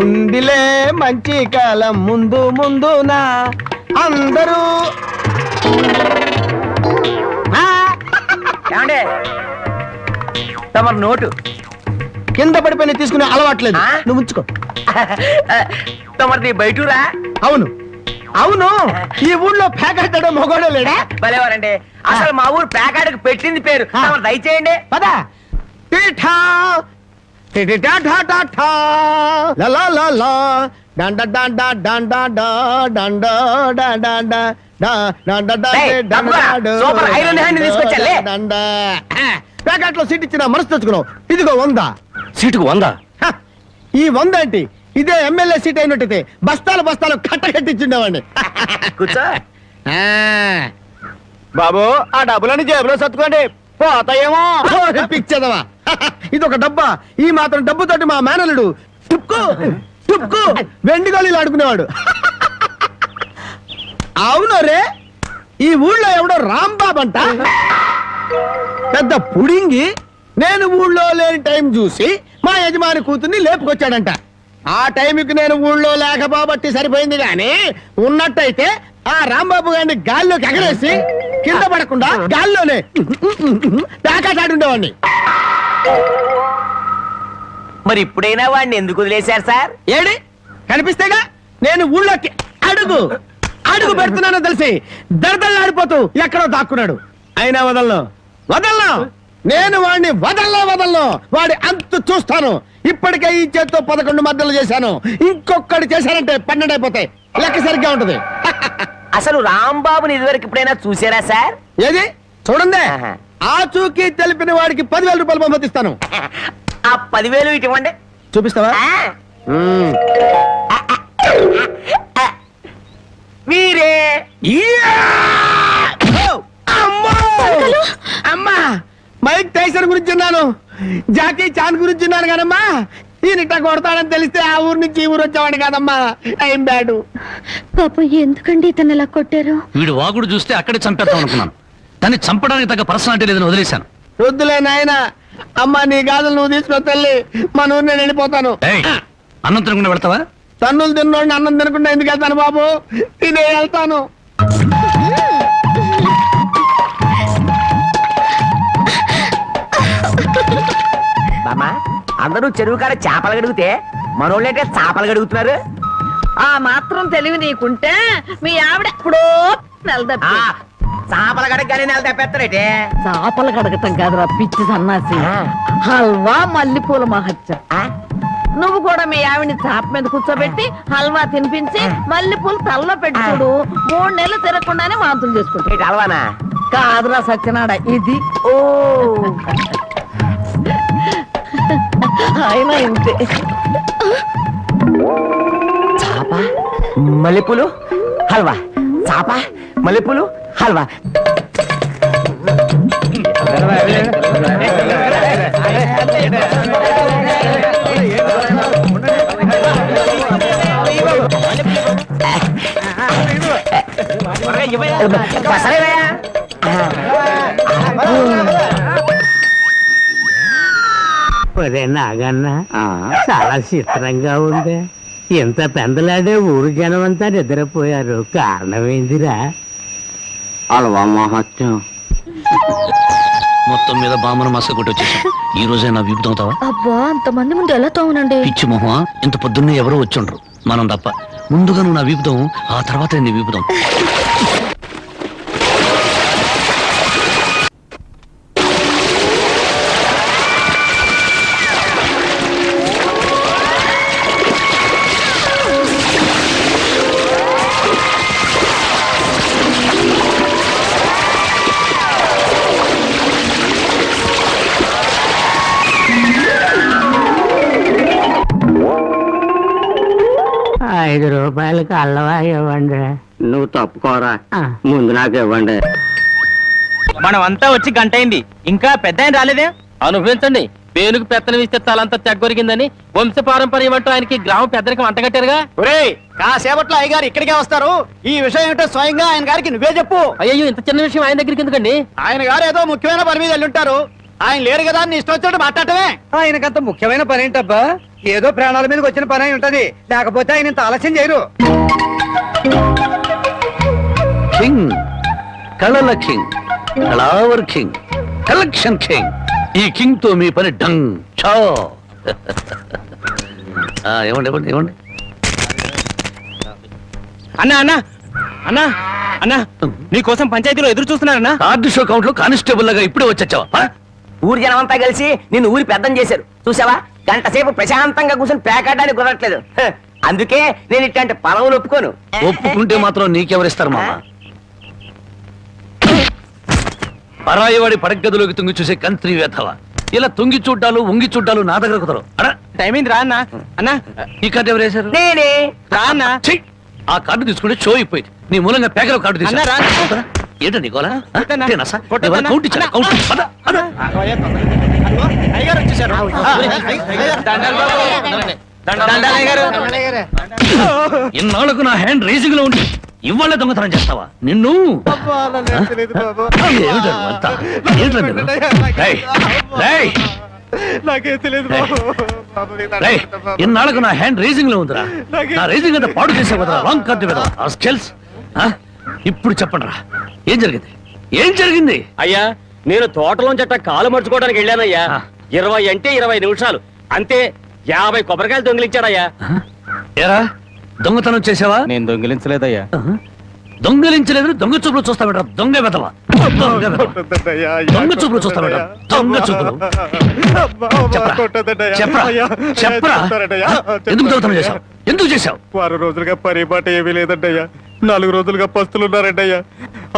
ఉందిలే మంచి కాలం ముందు ముందున అందరూ. ఏమండే తమరు నోటు కింద పడిపోయిన తీసుకునే అలవాట్లేదు. నువ్వు ఉంచుకో. తమరిది బయటూరా? అవును అవును, ఈ ఊళ్ళో పేకాటాడే మొగోడే లేడా? భలేవారండి. అసలు మా ఊరు పేకాటకు పెట్టింది పేరు. తమరు దయచేయండి. పదా టీఠా టిటిటా ఠా ఠా ఠా లా లా లా లా డండ డండ డండ డా డండ డండ డా డండ డా డండ సూపర్ ఐరన్ హ్యాండ్ తీసుకొచ్చాలే. డండ ప్యాకెట్లో సీట్ ఇచ్చిన మనసు తెచ్చుకున్నావు. ఇదిగో 100. సీటుకు 100? ఈ 100 ఏంటి? ఇదే ఎమ్మెల్యే సీట్ అయినట్టయితే బస్తాలు బస్తాలు కట్టకట్టించుండేవాడిని. కూర్చో. బాబు ఆ డబ్బులని జేబులో సర్దుకోండి, పోతాయేమో. పిచ్చదవా, ఇది ఒక డబ్బా. ఈ మాత్రం డబ్బుతోటి మా మేనలుడు టుక్కు టుక్కు వెండి గోళీలు ఆడుకునేవాడు. అవును రే, ఈ ఊళ్ళో ఎవడో రాంబాబు అంట పెద్ద పుడింగి. నేను ఊళ్ళో లేని టైం చూసి మా యజమాని కూతుర్ని లేపుకొచ్చాడంట. ఆ టైంకి నేను ఊళ్ళో లేకపోబట్టి సరిపోయింది, గాని ఉన్నట్టయితే ఆ రాంబాబు గారిని గాల్లోకి ఎగరేసి కింద పడకుండా గాల్లోనే పేకాటాడుండేవాడిని. మరి ఇప్పుడైనా వాడిని ఎందుకు వదిలేశారు సార్? ఏడి కనిపిస్తేగా నేను ఊళ్ళోకి అడుగు అడుగు పెడుతున్నానో తెలిసి దడదళ్ళాడిపోతూ ఎక్కడో దాక్కున్నాడు. అయినా వదలను వదలను, నేను వాడిని వదలను. వాడి అంతు చూస్తాను. ఇప్పటికే ఈ చేత్తో 11 మద్దలు చేశాను. ఇంకొకటి చేశానంటే 12 అయిపోతాయి. లెక్క సరిగ్గా ఉంటది. అసలు రాంబాబుని ఇదివరకు ఎప్పుడైనా చూసారా సార్? ఏది చూడండి, ఆ చూకి తెలిపిన వాడికి 10,000 రూపాయలు పంపిస్తాను. ఆ 10,000 ఇటు ఇవ్వండి. చూపిస్తావా? మీరే అమ్మా, మైక్ టైసన్ గురించి విన్నాను, జాకీ చాన్ గురించి విన్నాను కానమ్మా, ఈయనిట్ట కొడతాడని తెలిస్తే ఆ ఊరు నుంచి ఈ ఊరు వచ్చేవాడు కాదమ్మా. Time bad. పాప ఎందుకండి ఇతను ఇలా కొట్టారు? వీడు వాగుడు చూస్తే అక్కడే చంపేద్దాం అనుకున్నాను. దాన్ని చంపడానికి తగ్గ పర్సనాలిటీ లేదని వదిలేశాను. వద్దులే నాయన, అమ్మా నీ గాజులు నువ్వు తీసుకుని తల్లి, మన ఊరు నేను వెళ్ళిపోతాను. అన్నం తినకుండా వెళ్తావా? తన్నులు తిన్నోడిని అన్నం తినకుండా ఎందుకు వెళ్తాను బాబు? తినే వెళ్తాను. బామ్మా, అందరూ చెరువు కాడ చేపలు గడిగితే మనోళ్ళంటే చేపలు గడుగుతున్నారు. ఆ మాత్రం తెలివి నీకుంటే మీ ఆవిడ ఎప్పుడో నెలదప్పి చేపల గడగానే నెల తప్పేస్తారేటే. చేపలు కడగటం కాదురా పిచ్చి సన్నాసి. హల్వా మల్లెపూల మహత్యం. నువ్వు కూడా మీ ఆవిడ్ని చాప మీద కూర్చోబెట్టి హల్వా తినిపించి మల్లెపూలు తలలో పెట్టి చూడు, 3 నెలలు తిరగకుండానే వాంతులు చేసుకుంటా. హల్వానా? కాదురా సత్యనాడ, ఇది. ఓ అయినా ఇంతే. చాప మల్లెపూలు హల్వా, చాప మల్లెపూలు హల్వా. నాగన్నా చాలా చిత్రంగా ఉంది. ఎంత పెందలాడే ఊరు జనం అంతా నిద్రపోయారు. కారణం ఏందిరా? అలవా మహత్యం. మొత్తం మీద బామ్మను మసక కొట్టి వచ్చేసాం. ఈ రోజే నా వీపు తోముతావా? అబ్బా, అంతమంది ముందు ఎలా తోమనండి? పిచ్చి మొహమా, ఇంత పొద్దున్నే ఎవరో వచ్చుండ్రు, మనం తప్ప. ముందుగా నువ్వు నా వీపుతాం, ఆ తర్వాత నీ వీపుతాం. రూపాయలకి అల్లవా ఇవ్వండి. నువ్వు తప్పుకోరా, ముందు నాకు ఇవ్వండి. మనం అంతా వచ్చి గంట అయింది, ఇంకా పెద్ద ఆయన రాలేదే? అనుభవించండి. పేనుకు పెత్తనం ఇస్తే తలంతా తెగ్గొరిగిందని వంశ పారంపర్యం అంటూ ఆయనకి గ్రామ పెద్దరికి వంటగట్టారుగా. కాసేపట్లో అయ్యగారు ఇక్కడికే వస్తారు. ఈ విషయం ఏమిటో స్వయంగా ఆయన గారికి నువ్వే చెప్పు. అయ్యో, ఇంత చిన్న విషయం ఆయన దగ్గరికి ఎందుకండి? ఆయన గారు ఏదో ముఖ్యమైన పని మీద వెళ్ళుంటారు. ఆయన లేరు కదా అని ఇష్టం వచ్చినట్టు మాట్లాడటమే. ఆయనకంత ముఖ్యమైన పని ఏంటబ్బా? ఏదో ప్రాణాల మీదకి వచ్చిన పని అయి ఉంటది, లేకపోతే ఆయన ఇంత ఆలస్యం చేయరు. కింగ్, కళల కింగ్, కళావర్ కింగ్, కలెక్షన్ కింగ్. ఈ కింగ్ తో మీ పని డంగ్ చో. ఇవ్వండి ఇవ్వండి ఇవ్వండి. అన్నా అన్నా అన్నా అన్నా నీకోసం పంచాయతీలో ఎదురు చూస్తున్నారన్నా. కార్డు షో కౌంట్ లో కానిస్టేబుల్ లాగా ఇప్పుడే వచ్చావా? ఊరి జనం అంతా కలిసి నిన్ను ఊరి పెద్దం చేశారు చూసావా? గంట సేపు ప్రశాంతంగా కూర్చొని పేకాడడానికి కుదరట్లేదు. అందుకే నేను ఇట్లాంటి పలవులు ఒప్పుకోను. ఒప్పుకుంటే మాత్రం నీకెవరిస్తారు మామ? పరాయి వాడి పడగదిలోకి తుంగి చూసే కంత్రి వేధవ. ఇలా తుంగి చూడ్డాలు ఉంగి చూడ్డాలు నా దగ్గర కుదరవు. టైం అయింది రా అన్నా. అన్నా ఈ కార్డు ఎవరు వేశారు? నేనే. రా అన్నా. ఛీ! ఆ కార్డు తీసుకుంటే షో అయిపోయింది. నీ మూలంగా పేకలో కార్డు అన్నా, రా. తీసుకున్నా. ఏంటో నీకోలా? కొట్టన్నా. కొట్టన్నా. కౌంట్ ఇచ్చారా? కౌంట్ ఇచ్చి- పద, పద. అయ్యగారు వచ్చేసారు. దండాలు బాబు. దండాలు అయ్యగారు. ఇన్నాళ్లకు నా హ్యాండ్ రేసింగ్ లో ఉండి ఇవాళ దొంగతనం చేస్తావా? నిన్ను ఏమిటో అంతా? ఏంటో మీరు? రేయ్, రేయ్, నాకేం తెలియదు రేయ్, ఇన్నాళ్లకు నా హ్యాండ్ రేసింగ్ లో ఉందిరా. నా రేసింగ్ అంతా పాడు చేసే కదరా. రాంగ్ కార్డు కదా ఆ స్కెల్స్. ఇప్పుడు చెప్పండి రా, ఏం జరిగింది? ఏం జరిగింది? అయ్యా నేను తోటలోంచి అట్ట కాలు మర్చుకోవడానికి వెళ్ళానయ్యా. 20 అంటే 20 నిమిషాలు అంతే. 50 కొబ్బరికాయలు దొంగిలించాడయ్యా. ఏరా, దొంగతనం చేసావా? నేను దొంగిలించలేదయ్యా. దొంగలించలేదు, దొంగ చూపులు చూస్తా బెట. దొంగ వెదవా, దొంగ వెధవ. దొంగ చూపులు చూస్తా బెట. దొంగ చూపులు. చెప్పరా, చెప్పరా, చెప్పరా. ఎందుకు దొంగతనం చేశావు? ఎందుకు చేశావు? 6 రోజులుగా పరిపాట ఏమీ లేదంటయ్యా. 4 రోజులుగా పస్తులున్నారంటయ్యా.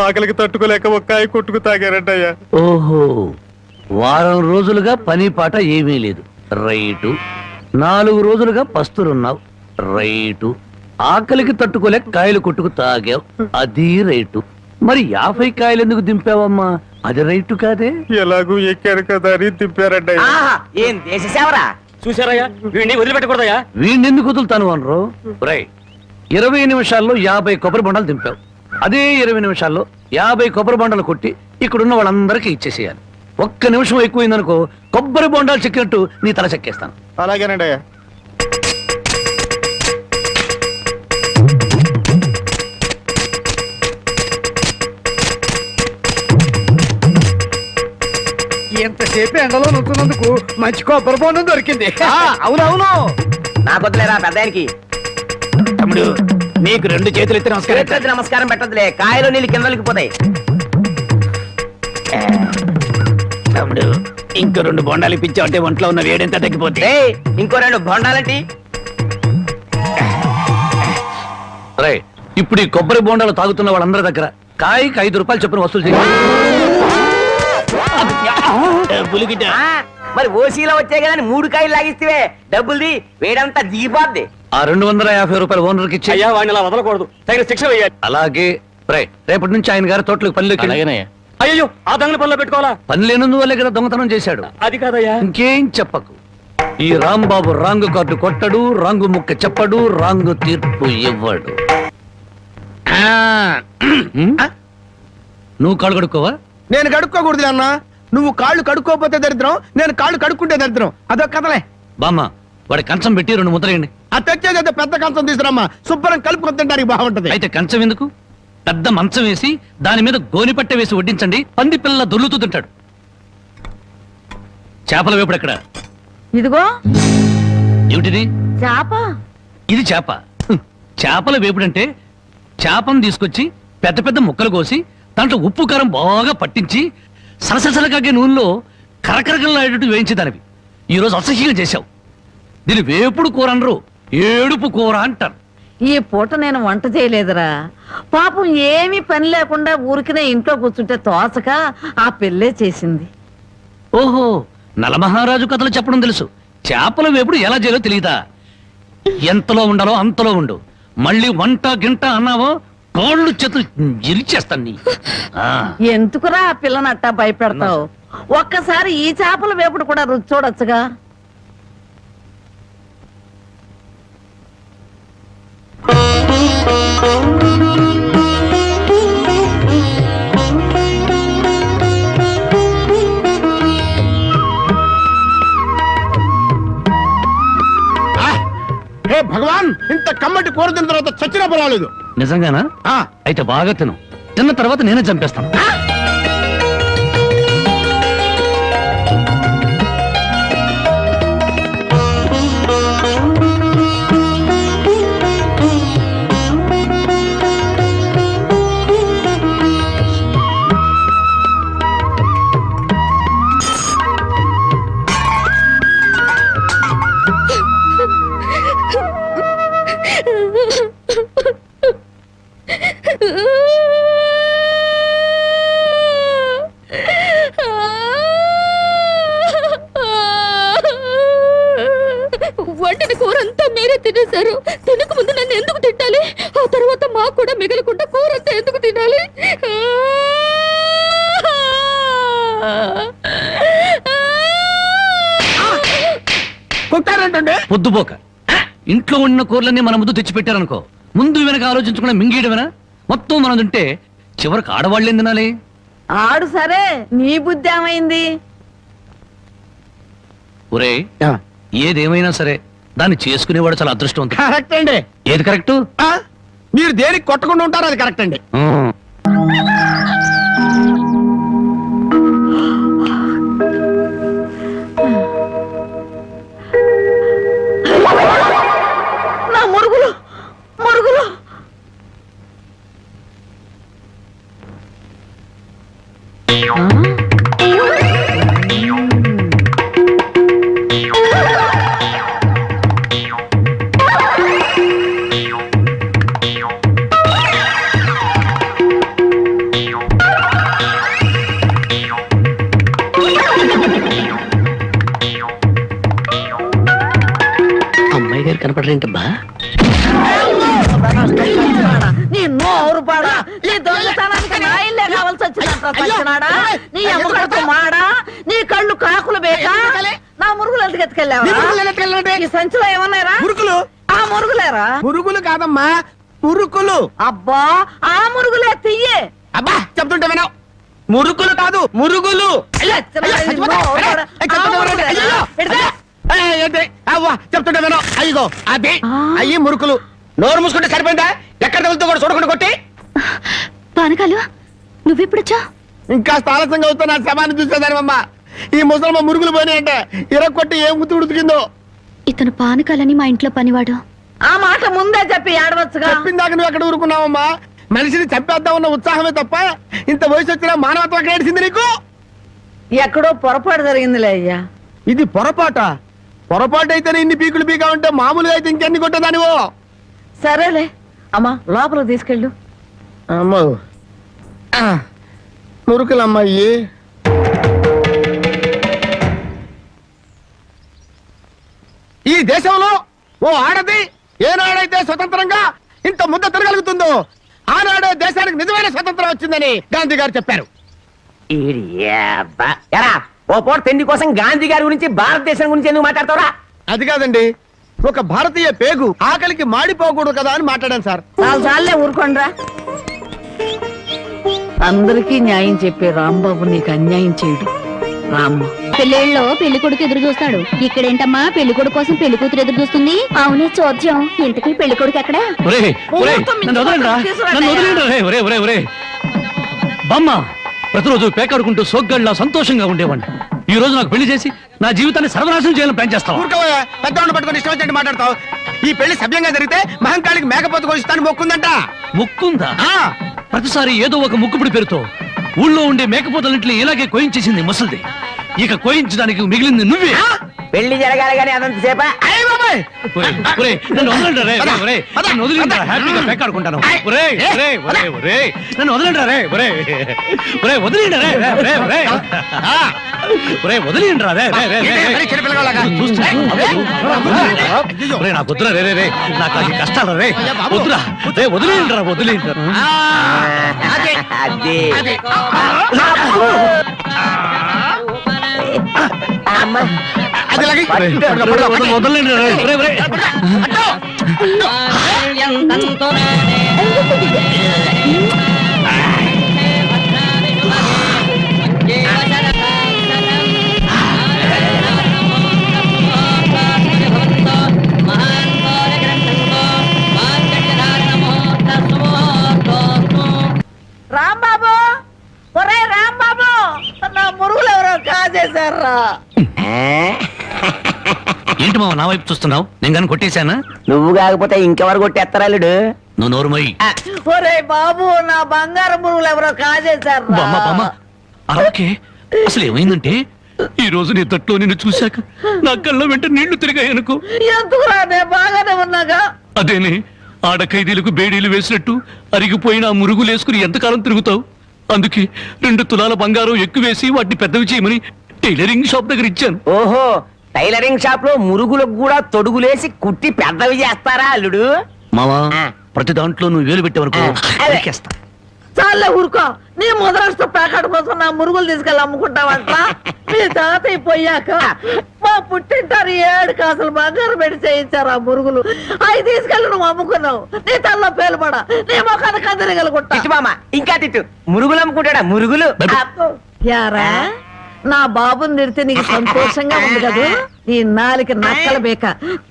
ఆకలికి తట్టుకోలేక ఒక్కాయ కొట్టుకు తాగారంటయ్యా. ఓహో, వారం రోజులుగా పని పాట ఏమీ లేదు. రైటు. 4 రోజులుగా పస్తులున్నావు. రైటు. ఆకలికి తట్టుకోలేక కాయలు కొట్టుకు తాగావు. అది రైటు. మరి 50 కాయలు ఎందుకు దింపావమ్మా? అది రైటు కాదే. ఎలాగూ ఎక్కారు కదా అని తిప్పారంటయ్యా. ఆహా, ఏం దేశ సేవరా? చూసారయ్యా వీడిని వదిలిపెట్టకూడదయ్యా. వీణెందుకు వదులుతాను అనరు? రై, 20 నిమిషాల్లో 50 కొబ్బరి బొండాలు దింపావు. అదే 20 నిమిషాల్లో 50 కొబ్బరి బొండాలు కొట్టి ఇక్కడున్న వాళ్ళందరికీ ఇచ్చేసేయాలి. 1 నిమిషం ఎక్కువైందనుకో కొబ్బరి బొండాలు చెక్కినట్టు నీ తల చెక్కేస్తాను. అలాగేనండి అయ్యా. ఎంతసేపు ఎండలో నుంచున్నందుకు మంచి కొబ్బరి బొండం దొరికింది. అవునవును. నాకొద్దులేరా పెద్ద ఆయనకి. తమ్ముడు, నీకు 2 చేతులు ఎత్తి నమస్కారం. పెట్టొద్దు, నమస్కారం పెట్టదులే. కాయలు నీళ్ళు కిందలకి పోతాయి. తమ్ముడు, ఇంకో 2 బొండాలు ఇప్పించావంటే ఒంట్లో ఉన్న వేడెంత తగ్గిపోతే. ఏయ్, ఇంకో 2 బొండాలంటి. రై, ఇప్పుడు ఈ కొబ్బరి బొండాలు తాగుతున్న వాళ్ళందరి దగ్గర కాయకి 5 రూపాయలు చొప్పున వసూలు చేయాలి. ఆ, మరి ఓసీలో వచ్చే కదా 3 కాయలు లాగిస్తే డబ్బుల్ది వేడంతా దిగిపోద్ది. ఆ 250 రూపాయలు ఓనర్కి ఇచ్చి. అయ్యా వాడిని అలా వదలకూడదు. తగిన శిక్ష వేయాలి. అలాగే. రై, రేపటి నుంచి ఆయన గారి తోటలకు పనిలోకి వెళ్ళు. అయ్యో ఆ దొంగల పనిలో పెట్టుకోవాలా? పని లేనందువల్లే కదా దొంగతనం చేశాడు. అది కాదయ్యా. ఇంకేం చెప్పకు. ఈ రాంబాబు రాంగు కార్డు కొట్టడు, రాంగు ముక్క చెప్పడు, రాంగు తీర్పు ఇవ్వడు. నువ్వు కాళ్ళు కడుక్కోవా? నేను కడుక్కోకూడదు అన్న. నువ్వు కాళ్ళు కడుక్కోపోతే దరిద్రం, నేను కాళ్ళు కడుక్కుంటే దరిద్రం. అదొక కథలే. బామ్మ, వాడి కంచం పెట్టి 2 ముద్రయండి. ఆ తెచ్చేదైతే పెద్ద కంచం తీసుకురమ్మా. శుభ్రం కలుపుకొని తినడానికి బాగుంటది. అయితే కంచం ఎందుకు? పెద్ద మంచం వేసి దాని మీద గోనిపట్టె వేసి వడ్డించండి. పంది పిల్ల దొర్లుతూ తింటాడు. చేపల వేపుడు ఎక్కడ? ఇదిగో ఏమిటిది? చేప. ఇది చేప. చేపల వేపుడంటే చేపను తీసుకొచ్చి పెద్ద పెద్ద ముక్కలు కోసి దాంట్లో ఉప్పు కారం బాగా పట్టించి సలసలకాగే నూనెలో కరకరకలాడేటట్టు వేయించేదానివి. ఈరోజు అసహ్యంగా చేశావు. దీని వేపుడు కూర అనరు, ఏడుపు కూర అంటారు. ఈ పూట నేను వంట చేయలేదురా. పాపం ఏమీ పని లేకుండా ఊరికినే ఇంట్లో కూర్చుంటే తోచక ఆ పెళ్ళే చేసింది. ఓహో, నలమహారాజు కథలు చెప్పడం తెలుసు. చేపల వేపుడు ఎలా చేయాలో తెలియదా? ఎంతలో ఉండాలో అంతలో ఉండు. మళ్ళీ వంట గింట అన్నావో కాళ్ళు చేతులు ఇరిచేస్తాను నీ. ఎందుకురా ఆ పిల్లని అట్టా భయపెడతావు? ఒక్కసారి ఈ చేపల వేపుడు కూడా రుచి చూడొచ్చుగా. భగవాన్, ఇంత కమ్మటి కూర తిన్న తర్వాత చచ్చినా పర్వాలేదు. నిజంగానా? ఆ, అయితే బాగా తిను. తిన్న తర్వాత నేనే చంపేస్తాను. వంటిన కూర అంతా మీరే తినేశారు. తినక ముందు నన్ను ఎందుకు తిట్టాలి? ఆ తర్వాత మాకు కూడా మిగలకుండా కూర అంతా ఎందుకు తినాలి? కొట్టారంటే పొద్దుపోక ఇంట్లో ఉన్న కూరలన్నీ మన ముందు తెచ్చి పెట్టారనుకో, ముందు వెనక ఆలోచించకుండా మింగేయడమేనా? మొత్తం మనం తింటే చివరికి ఆడవాళ్ళేం తినాలి? ఆడు సరే, నీ బుద్ధి ఏమైంది? ఒరే, ఏదేమైనా సరే దాన్ని చేసుకునేవాడు చాలా అదృష్టవంతుడు. కరెక్ట్ అండి. ఏది కరెక్ట్? ఆ, మీరు దేనికి కొట్టకుండా ఉంటారో అది కరెక్ట్ అండి. నా మురుగులు మురుగులు. అమ్మాయి గారు కనపడరేంటబ్బా? నీ నోరు పాడా, నీ దొంగతనానికి నా ఇల్లే కావాల్సి వచ్చినాడా? నీ అమ్మకడుపు మాడా, నీ కళ్ళు కాకులు బేక, నా మురుగులు ఎందుకు మీ ఎత్తుకెళ్ళావా? మురుగులు ఎలా ఎత్తుకెళ్ళాలంటే? ఈ సంచిలో ఏమన్నారా? మురుకులు. ఆ మురుగులేరా? మురుగులు కాదమ్మా, మురుకులు. అబ్బా, ఆ మురుగులే తియ్యే. అబ్బా, చెప్తుంటే వినవు. మురుకులు కాదు, మురుగులు. చెప్తుంటే వినవు. అయ్యో అది అయ్యి మురుకులు. నోరు మూసుకుంటే సరిపోయిందా? ఎక్కడ తగులుతో కూడా చూడకుండా కొట్టి. పానకాలు నువ్వెప్పుడొచ్చా? ఇంకా ఆలస్యంగా అవుతా నా శవాన్ని చూసేదానివమ్మా. ఈ ముసలమ్మ మురుగులు పోయినాయంటే ఇరక్కొట్టి ఏం గుర్తు ఉడుతుకిందో. ఇతను పానకాలని మా ఇంట్లో పనివాడు. ఆ మాట ముందే చెప్పి ఆడవచ్చుగా. చెప్పిందాక నువ్వు ఎక్కడ ఊరుకున్నావమ్మా? మనిషిని చంపేద్దామన్న ఉత్సాహమే తప్ప ఇంత వయసు వచ్చినా మానవత్వం ఎక్కడ ఏడిసింది నీకు? ఎక్కడో పొరపాటు జరిగిందిలే అయ్యా. ఇది పొరపాట. పొరపాటు అయితేనే ఇన్ని పీకులు పీకా ఉంటే మామూలుగా అయితే ఇంకెన్ని కొట్టేదానివో. సరేలే అమ్మా, లోపల తీసుకెళ్ళు. అమ్మో, మురుకులమ్మాయి. ఈ దేశంలో ఓ ఆడది ఏనాడైతే స్వతంత్రంగా ఇంత ముద్ద తిరగలుగుతుందో ఆనాడే దేశానికి నిజమైన స్వతంత్రం వచ్చిందని గాంధీ గారు చెప్పారు. ఎరా, ఓ పూట తిండి కోసం గాంధీ గారి గురించి, భారతదేశం గురించి ఎందుకు మాట్లాడతావురా? అది కాదండి, ఒక భారతీయ పేగు ఆకలికి మాడిపోకూడదు కదా అని మాట్లాడాను సార్. చాలు చాలే, ఊరుకోండ్రా. అందరికీ న్యాయం చెప్పే రాంబాబు నీకు అన్యాయం చేయడు. రామ్మ, పెళ్ళిళ్ళలో పెళ్లి కొడుకు ఎదురు చూస్తాడు. ఇక్కడేంటమ్మా పెళ్లి కొడుకు కోసం పెళ్లి కూతురు ఎదురు చూస్తుంది? అవునే చోద్యం. ఇంతకీ పెళ్లి కొడుకు ఎక్కడా? ఒరేయ్, ఒరేయ్, నన్ను వదలండిరా, నన్ను వదిలేయండి. ఒరేయ్, ఒరేయ్, ఒరేయ్, ఒరేయ్. బామ్మ, ప్రతిరోజు పేకాడుకుంటూ సోగ్గాడిలా సంతోషంగా ఉండేవాడిని. ఈ రోజు నాకు పెళ్లి చేసి నా జీవితాన్ని సర్వనాశనం చేయాలని ప్లాన్ చేస్తావా? ఊరుకోవయ్యా, పెద్దవాళ్ళు పట్టుకొని ఇష్టం వచ్చినట్టు మాట్లాడతావు. ఈ పెళ్లి సభ్యంగా జరిగితే మహంకాళికి మేకపోతు కోసిస్తాను మొక్కుందంట. ముక్కుందా? ఆ, ప్రతిసారి ఏదో ఒక ముక్కుపుడి పేరుతో ఊళ్ళో ఉండే మేకపోతలన్నింటినీ ఇలాగే కోయించేసింది ముసలిది. ఇక కోయించడానికి మిగిలింది నువ్వే. పెళ్లి జరగాలి కానీ అదంతసేపా? అయ్య బాబాయ్. ఒరేయ్, ఒరేయ్, నన్ను వదలండిరా రే, ఒరేయ్, ఒరేయ్, నన్ను వదిలేయండిరా, హ్యాపీగా పేకాడుకుంటాను. ఒరేయ్, ఒరేయ్, ఒరేయ్, ఒరేయ్, నన్ను వదలండిరా రే, ఒరేయ్, ఒరేయ్, వదిలేయండిరా రే, రే, రే, ఒరేయ్. ఒరేయ్, వదిలేయండిరా రే, రే, రే, రే, రే. మరి చిన్న పిల్లగాళ్ళగా. ఒరేయ్, నాకు వద్దురా రే, రే, రే, నాకు అది కష్టాలు రే, వద్దురా రే, వదిలేయండిరా, వదిలేయండిరా. అదే, అది అదే. అమ్మా, అది లాగి. వదలండిరా రే, ఒరేయ్, ఒరేయ్. ఏంటి మావ నా వైపు చూస్తున్నావు? నేను కానీ కొట్టేశానా? నువ్వు కాకపోతే ఇంకెవరు కొట్టేస్తారాలుడు? నువ్వు నోరుమోయి. ఒరే బాబు, నా బంగారు పురుగులు ఎవరో కాజేశారు బామ్మ బామ్మ అలాగే. అసలు ఏమైందంటే ఈ రోజు నీ తట్లో నిన్ను చూశాక నా కళ్ళ వెంట నీళ్లు తిరిగాయనుకో. ఎందుకురా, నేను బాగానే ఉన్నాగా. అదేనే, ఆడ ఖైదీలకు బేడీలు వేసినట్టు అరిగిపోయిన ఆ మురుగులు వేసుకుని ఎంతకాలం తిరుగుతావు? అందుకే 2 తులాల బంగారం ఎక్కువేసి వాటిని పెద్దవి చేయమని టైలరింగ్ షాప్ దగ్గర ఇచ్చాను. ఓహో, టైలరింగ్ షాప్ లో మురుగులకు కూడా తొడుగులేసి కుట్టి పెద్దవి చేస్తారా అల్లుడు? మావా, ఆ. ప్రతి దాంట్లో నువ్వు వేలు పెట్టేవరకు అదే. చాలే ఊరుకో. నీ మొదలష్ట ప్యాకెట్ కోసం నా మురుగులు తీసుకెళ్ళి అమ్ముకుంటావంట. మీ తాతయ్య పోయాక మా పుట్టింటారు 7 కాసులు బంగారం పెట్టి చేయించారు ఆ మురుగులు. అవి తీసుకెళ్ళి నువ్వు అమ్ముకున్నావు. నీ తల్లో పేలుపడ, నీ మొఖాన్ని కందరగలుగుంటా. తిట్టు మామ, ఇంకా తిట్టు. మురుగులు అమ్ముకుంటాడా? మురుగులు. యారా, నా బాబుని తిడితే నీకు సంతోషంగా ఉంది కదా? నీ నాలికి నక్కల బేక,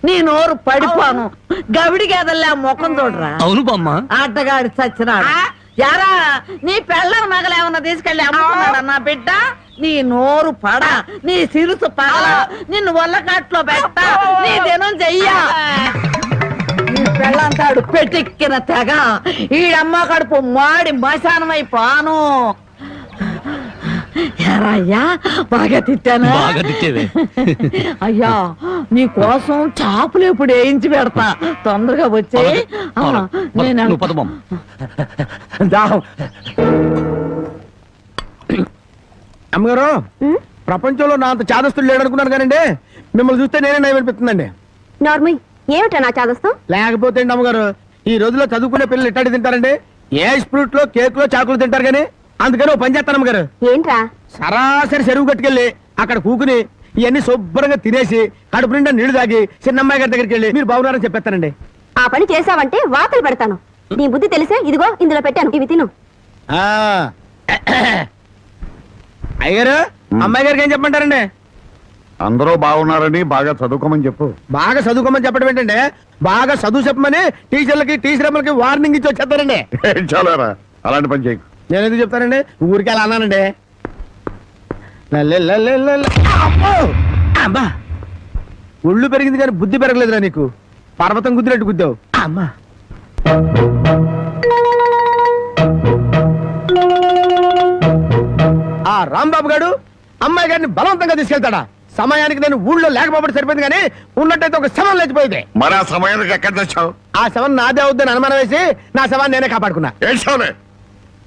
నీ నోరు పడిపోను. గవిడి గేదల్లా ముఖం చూడరా. అవును బామ్మ. ఆటగాడి చచ్చినాడు. యారా, నీ పెళ్ళం నగలేమన్నా తీసుకెళ్ళి అమ్ముకున్నాడా నా బిడ్డ? నీ నోరు పడ, నీ సిరుసు పగల, నిన్ను వల్లకాట్లో పెట్ట, నీ దినం చెయ్యా. నీ పెళ్ళంతాడు పెట్టెక్కిన తెగ, ఈడమ్మ కడుపు మాడి మశానమైపోను. యారా అయ్యా, బాగా తిట్టానా? బాగా తిట్టేవే. అయ్యా, నీ కోసం చేపలు ఇప్పుడు వేయించి పెడతా. తొందరగా వచ్చే. నేను నువ్వు పద బామ్మ. అమ్మగారు, ప్రపంచంలో నా అంత చాదస్తుడు లేడనుకున్నాను కానండి, మిమ్మల్ని చూస్తే నేనే నయం అనిపిస్తుందండి. నార్మల్ ఏమిటా నా చాదస్తం? లేకపోతే ఏంటి అమ్మగారు, ఈ రోజుల్లో చదువుకునే పిల్లలు ఎట్టాడి తింటారండి? ఏ ఫ్రూట్ లో, కేక్ లో, చాకులు తింటారు కానీ. అందుకని ఓ పని చేస్తాను అమ్మగారు, ఏంట్రా? సరాసరి చెరువు కట్టుకెళ్ళి అక్కడ కూకుని ఇవన్నీ శుభ్రంగా తినేసి కడుపు నిండా నీళ్లు తాగి చిన్నమ్మాయి గారి దగ్గరికి వెళ్ళి మీరు బాగున్నారని చెప్పేస్తానండి. ఆ పని చేసావంటే వాతలు పెడతాను. నీ బుద్ధి తెలిసే ఇదిగో ఇందులో పెట్టాను, ఇవి తిను. ఆ. అయ్యగారు, అమ్మాయి గారికి ఏం చెప్పమంటారండి? అందరూ బాగున్నారని బాగా చదువుకోమని చెప్పు. బాగా చదువుకోమని చెప్పడం ఏంటంటే, బాగా చదువు చెప్పమని టీచర్లకి టీచర్లకి వార్నింగ్ ఇచ్చి వచ్చేస్తారండి. చాలారా, అలాంటి పని చేయకు. నేను ఎందుకు చెప్తానండి, ఊరికి అలా అన్నానండి. అమ్మో! అమ్మా, ఒళ్ళు పెరిగింది కానీ బుద్ధి పెరగలేదురా నీకు. పర్వతం గుద్దినట్టు గుద్దావు. అమ్మా, ఆ రాంబాబు గారు అమ్మాయి గారిని బలవంతంగా తీసుకెళ్తాడా? సమయానికి నేను ఊళ్ళో లేకపోతే సరిపోయింది కానీ ఉన్నట్టయితే ఒక శవం లేచిపోయింది. మరి ఆ సమయానికి ఎక్కడ తెచ్చావు? ఆ శవం నాదే అవుద్దని అనుమానం వేసి నా శవాన్ని నేనే కాపాడుకున్నా. ఏడ్చావులే.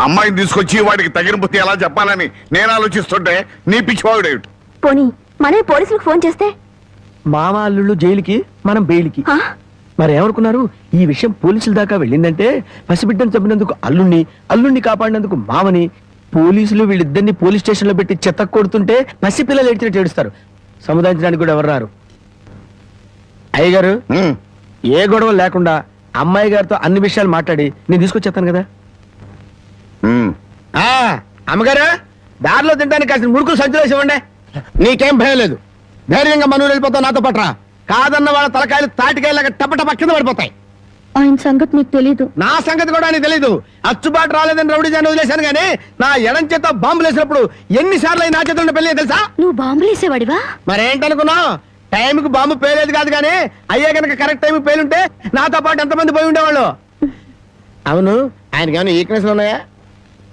అమ్మాయిని తీసుకొచ్చి వాడికి తగిన బుద్ధి ఎలా చెప్పాలని నేను ఆలోచిస్తుంటే నీ పిచ్చివాడేమిటి? పోనీ మనమే పోలీసులకు ఫోన్ చేస్తే? మామ అల్లుళ్ళు జైలుకి, మనం బెయిల్కి. ఆ? మరి ఏమనుకున్నారు? ఈ విషయం పోలీసుల దాకా వెళ్ళిందంటే పసిబిడ్డను చంపినందుకు అల్లుణ్ణి కాపాడినందుకు మామని, పోలీసులు వీళ్ళిద్దరిని పోలీస్ స్టేషన్ లో పెట్టి చెత్త కొడుతుంటే పసిపిల్లలు ఏడ్చినట్టు ఏడుస్తారు. సముదాయించడానికి కూడా ఎవరు రారు. అయ్యగారు, ఉమ్, ఏ గొడవ లేకుండా అమ్మాయి గారితో అన్ని విషయాలు మాట్లాడి నేను తీసుకొచ్చేస్తాను కదా. ఉమ్. అమ్మగారు, దారిలో తింటానికి కాసిన ముడుకులు సంచులేసి ఇవ్వండి. నీకేం భయం లేదు, ధైర్యంగా మనూరు వెళ్ళిపోతావు నాతో పట్రా. కాదన్న వాళ్ళ తలకాయలు తాటికాయలాగా టపటప కింద పడిపోతాయి. ఆయన సంగతి నీకు తెలీదు. నా సంగతి కూడా నీకు తెలీదు. అచ్చుబాటు రాలేదని రౌడీ జాన్ని వదిలేశాను కానీ నా ఎడం చేత బాంబులు వేసినప్పుడు ఎన్నిసార్లు నా చేతుల్లో పెళ్ళి తెలుసా? నువ్వు బాంబులేసేవాడివా? మరేంటనుకున్నావు? టైంకి బాంబు పేలేదు కాదు కానీ అయ్యే కనుక కరెక్ట్ టైంకి పేలుంటే నాతో పాటు ఎంతమంది పోయి ఉండేవాళ్ళు. అవును, ఆయనకి ఏమైనా ఈక్నెస్ ఉన్నాయా?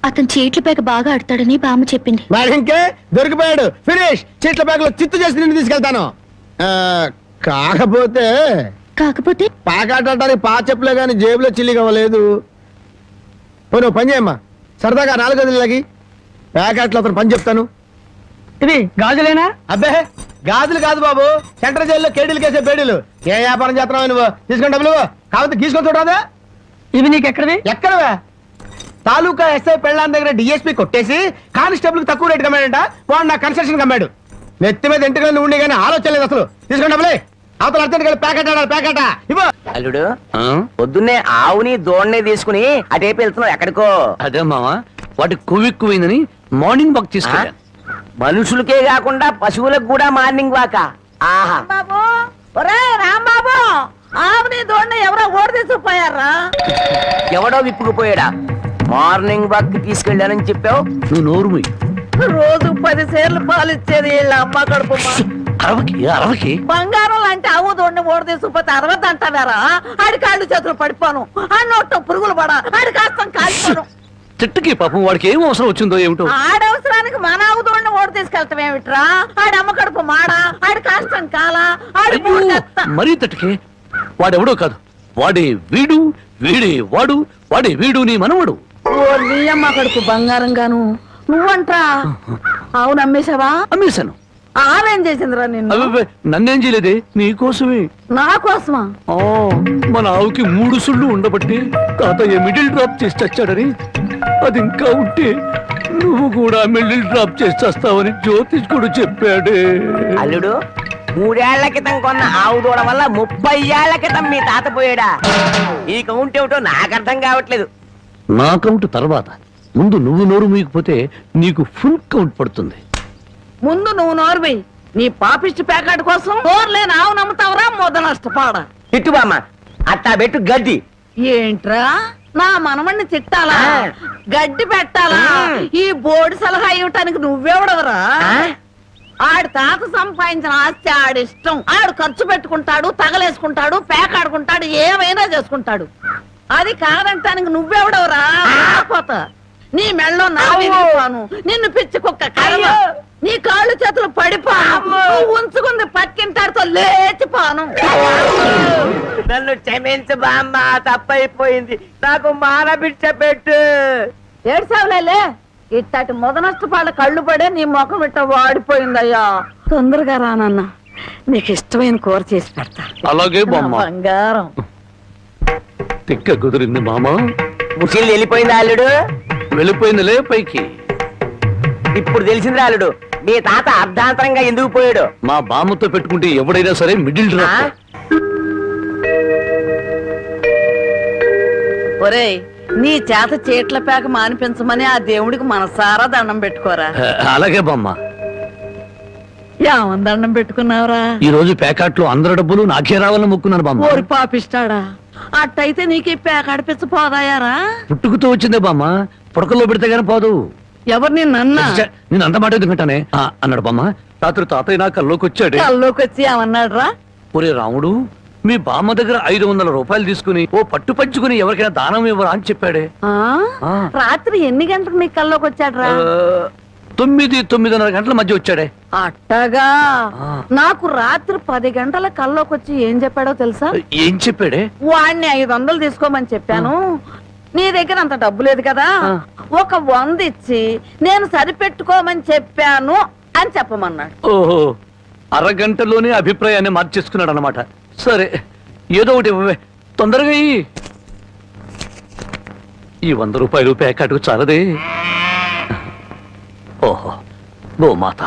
అతను చీట్ల పేక బాగా ఆడతాడని బామ్మ చెప్పింది. మరి ఇంకే దొరికిపోయాడు. ఫినిష్. చీట్ల బ్యాగులో చిత్తు చేసి నిన్ను తీసుకెళ్తాను. కాకపోతే పాకాటానికి పా చెప్పులే గాని జేబులో చిల్లి కావలేదు. నువ్వు పని చేయమ్మా, సరదాగా 4 గదులకి ప్యాకెట్లో అతను పని చెప్తాను. ఇది గాజులేనా? అబ్బే, గాజులు కాదు బాబు, సెంట్రల్ జైల్లో కేడీలు కేసే బేడీలు. ఏ వ్యాపారం చేస్తున్నావు నువ్వు? తీసుకుని డబ్బులు కాబట్టి తీసుకొని చూడదా? ఇవి నీకు ఎక్కడవి? ఎక్కడవే? తాలూకా ఎస్ఐ పెళ్ళాన్ దగ్గర డిఎస్పీ కొట్టేసి కానిస్టేబుల్ తక్కువ రేటు కమ్మాడంట. వాడు నా కన్స్ట్రక్షన్ కమ్మాడు. నెత్తి మీద ఎంటికలు ఉండి కానీ ఆలోచన లేదు అసలు. తీసుకుని డబ్బులే. అవతల అర్జెంట్ ప్యాకెట్ ఆడాలి, ప్యాకెట్ ఇవ్వ. అల్లుడు, పొద్దున్నే ఆవుని దోణ్ణి తీసుకుని అటేపు వెళ్తున్నావు ఎక్కడికో? అదే మావా, వాటి కొవ్వెక్కువైందని మార్నింగ్ వాక్ తీసుకెళ్ళాను. మనుషులకే కాకుండా పశువులకు కూడా మార్నింగ్ వాక. ఆహా, బాబు, ఒరే రాంబాబు, ఆవుని దోడిని ఎవరో ఓడి తీసుకుపోయారా? ఎవడో విప్పుకుపోయాడా? మార్నింగ్ వాక్ తీసుకెళ్ళానని చెప్పావు. నువ్వు నోరు మూయి. రోజు 10 సేర్లు పాలు ఇచ్చేది వీళ్ళ అమ్మ కడుపు. అరవకి అరవకి బంగారం లాంటి ఆవు దోడిని ఓడి తీసుకుపోతే అరవద్దంటావారా? ఆడి కాళ్ళు చేతులు పడిపోను, ఆ నోట్లో పురుగులు పడ, ఆడి కాస్తం కాల్పోను. చెట్టుకి పాపం వాడికి ఏం అవసరం వచ్చిందో ఏమిటో. ఆడవసరానికి మన ఆవు దోడిని ఓడి తీసుకెళ్తాం ఏమిట్రా? ఆడి అమ్మ కడుపు మాడా, ఆడి కాస్తం కాలా, ఆడి అయ్యో, మూడెత్త. మరీ తట్టుకే వాడెవడో కాదు, వాడే వీడు, వీడే వాడు, వాడే వీడు నీ మనవడు. ఓ నీ అమ్మ కడుపు బంగారం గాను నువ్వంట్రా? అవును అమ్మేశావా? అమ్మేశాను. ఆవేం చేసిందిరా నిన్ను? అబ్బే, నన్నేం చేయలేదే, నీకోసమే. నా కోసమా? ఆ, మన ఆవుకి 3 సుళ్ళు ఉండబట్టి తాతయ్య మిడిల్ డ్రాప్ చేసి చచ్చాడని, అది ఇంకా ఉంటే నువ్వు కూడా మిడిల్ డ్రాప్ చేసి చేస్తావని జ్యోతిష్కుడు చెప్పాడే. అల్లుడు 3 ఏళ్ల క్రితం కొన్న ఆవు దూడ వల్ల 30 ఏళ్ల క్రితం మీ తాత పోయాడా? ఈ కౌంట్ ఏమిటో నాకు అర్థం కావట్లేదు. నా కౌంట్ తర్వాత, ముందు నువ్వు నోరు మూయకపోతే నీకు ఫుల్ కౌంట్ పడుతుంది. ముందు నువ్వు నోర్వి. నీ పాపిష్టి ప్యాకెట్ కోసం నోర్లేని ఆవు నమ్ముతావరా? మొద నష్టపాడ. తిట్టు బామ్మ, అట్టా పెట్టు గడ్డి. ఏంట్రా నా మనమణ్ణి తిట్టాలా? ఆ. గడ్డి పెట్టాలా? ఈ బోర్డు సలహా ఇవ్వటానికి నువ్వెవడవరా? ఆడి తాత సంపాదించిన ఆస్తి ఆడిష్టం. ఆడు ఖర్చు పెట్టుకుంటాడు, తగలేసుకుంటాడు, పేకాడుకుంటాడు, ఏమైనా చేసుకుంటాడు. అది కాదంటానికి నువ్వెవడవరా? రాకపోతా నీ మెళ్ళో నా విరిగిపోను, నిన్ను పిచ్చి కుక్క కర్మ. నీ కాళ్ళు చేతులు పడిపోను, నువ్వు ఉంచుకుంది పక్కింటాడితో లేచిపోను. నన్ను క్షమించు బామ్మ, తప్పైపోయింది. నాకు మానబిడ్డ పెట్టు. ఏడ్సావులేలే, ఇట్టటి మొద నష్టపాళ్ళ కళ్ళు పడే నీ ముఖం ఇట్ట వాడిపోయిందయ్యా. తొందరగా రానన్న, నీకు ఇష్టమైన కూర చేసి పెడతా. అలాగే నా బామ్మ. బంగారం. తిక్క కుదిరింది మామ. ముసిల్ వెళ్ళిపోయింది అల్లుడు. వెళ్ళిపోయిందిలే పైకి. ఇప్పుడు తెలిసింది అల్లుడు, మీ తాత అర్ధాంతరంగా ఎందుకు పోయాడు. మా బామ్మతో పెట్టుకుంటే ఎవడైనా సరే మిడిల్ ఆ? డ్రాప్. ఒరేయ్, నీ చేత చీట్ల పేక మానిపించమని ఆ దేవుడికి మనసారా దండం పెట్టుకోరా. అలాగే బామ్మ. ఏమని దండం పెట్టుకున్నావురా? ఈ రోజు ప్యాకెట్లో అందరి డబ్బులు నాకే రావాలని మొక్కున్నాను బామ్మ. ఓరి పాపిస్తాడా, అట్టయితే నీకు ఈ పేక అడిపించ పోదాయారా? పుట్టుకుతో వచ్చిందే బామ్మ, పుడకల్లో పెడితే గానీ పోదు. ఎవరు నిన్నన్నా? నేను అంత మాట ఎందుకంటానే అన్నాడు బామ్మ. రాత్రి తాతయ్య నా కల్లోకి వచ్చాడే. కల్లోకి వచ్చి ఏమన్నాడురా? ఒరే రాముడు, మీ బామ్మ దగ్గర 500 రూపాయలు తీసుకుని ఓ పట్టు పంచుకుని ఎవరికైనా దానం ఇవ్వరా అని చెప్పాడే. ఆ? ఆ. రాత్రి ఎన్ని గంటలకు నీ కల్లోకి వచ్చాడురా? 9-9:30 గంటల మధ్య వచ్చాడే. అట్టగా ఆ. నాకు రాత్రి 10 గంటల కల్లోకి వచ్చి ఏం చెప్పాడో తెలుసా? ఏం చెప్పాడే? వాడిని 500 తీసుకోమని చెప్పాను. నీ దగ్గర అంత డబ్బు లేదు కదా, ఒక 100 ఇచ్చి నేను సరిపెట్టుకోమని చెప్పాను అని చెప్పమన్నాడు. ఓహో, అరగంటలోనే అభిప్రాయాన్ని మార్చేసుకున్నాడు అనమాట. సరే, ఏదో ఒకటి ఇవ్వవే, తొందరగా ఇయ్యి. ఈ 100 రూపాయలు ప్యాకెట్కు చాలదే. ఓహో, గోమాత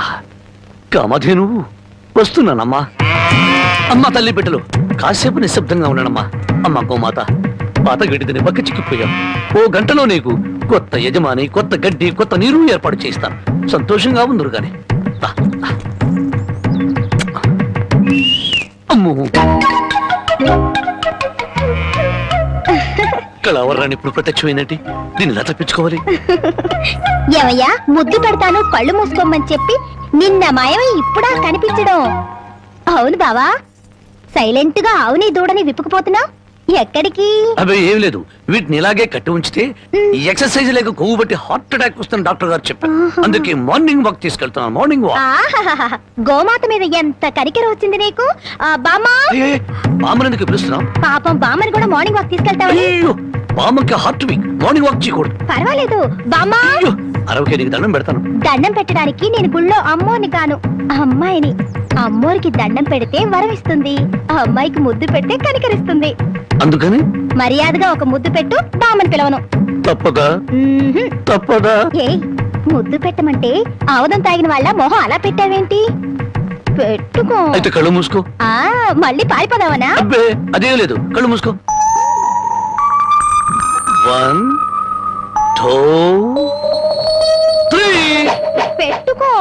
కామధేను వస్తున్నానమ్మా. అమ్మ తల్లి బిడ్డలు కాసేపు నిశ్శబ్దంగా ఉన్నానమ్మా. అమ్మ గోమాత, పాత గడ్డిని పక్క చిక్కిపోయాం. ఓ గంటలో నీకు కొత్త యజమాని, కొత్త గడ్డి, కొత్త నీరు ఏర్పాటు చేస్తాను. సంతోషంగా ఉందరు గాని. అమ్మో, కళావరాన్ని ఇప్పుడు ప్రత్యక్షమైనట్టి దీన్ని ఎలా తప్పించుకోవాలి? ఏమయ్యా, ముద్దు పెడతాను కళ్ళు మూసుకోమని చెప్పి నిన్న మాయమై ఇప్పుడా కనిపించడం? అవును బావా, సైలెంట్ గా ఆవుని దూడని విప్పుకుపోతున్నావు ఎక్కడికి? అవి ఏం లేదు, వీటిని ఇలాగే కట్టి ఉంచితే ఈ ఎక్సర్సైజ్ లేక కొవ్వు బట్టి హార్ట్ అటాక్ వస్తుంది డాక్టర్ గారు చెప్పారు. అందుకే మార్నింగ్ వాక్ తీసుకెళ్తున్నాను. Morning walk. ఆహాహాహా, గోమాత మీద ఎంత కరికెర వచ్చింది నీకు. బామ్మా, బామ్మని ఎందుకు పిలుస్తున్నావు? పాపం బామ్మని కూడా మార్నింగ్ వాక్ తీసుకెళ్తావా? అయ్యో, బామ్మకి హార్ట్ వీక్, మార్నింగ్ వాక్ చేయకూడదు. పర్వాలేదు బామ్మా, అయ్యో, అరవకే నీకు దండం పెడతాను. దండం పెట్టడానికి నేను గుళ్ళో అమ్మోని కాను, అమ్మాయిని. అమ్మోరికి దండం పెడితే వరమిస్తుంది, ఆ అమ్మాయికి ముద్దు పెడితే కనికరిస్తుంది. అందుకని మర్యాదగా ఒక ముద్దు పెట్టు, బామ్మని పిలవను. తప్పదా? మ్మ్హ్మ్. తప్పదా? ఏయ్, ముద్దు పెట్టమంటే ఆవదం తాగిన వాళ్ళ మొహం అలా పెట్టావేంటి? పెట్టుకో. అయితే కళ్ళు మూసుకో. ఆ, మళ్ళీ పారిపోదావనా? అబ్బే, అదేం లేదు, కళ్ళు మూసుకో. 1 2 3 పెట్టుకో.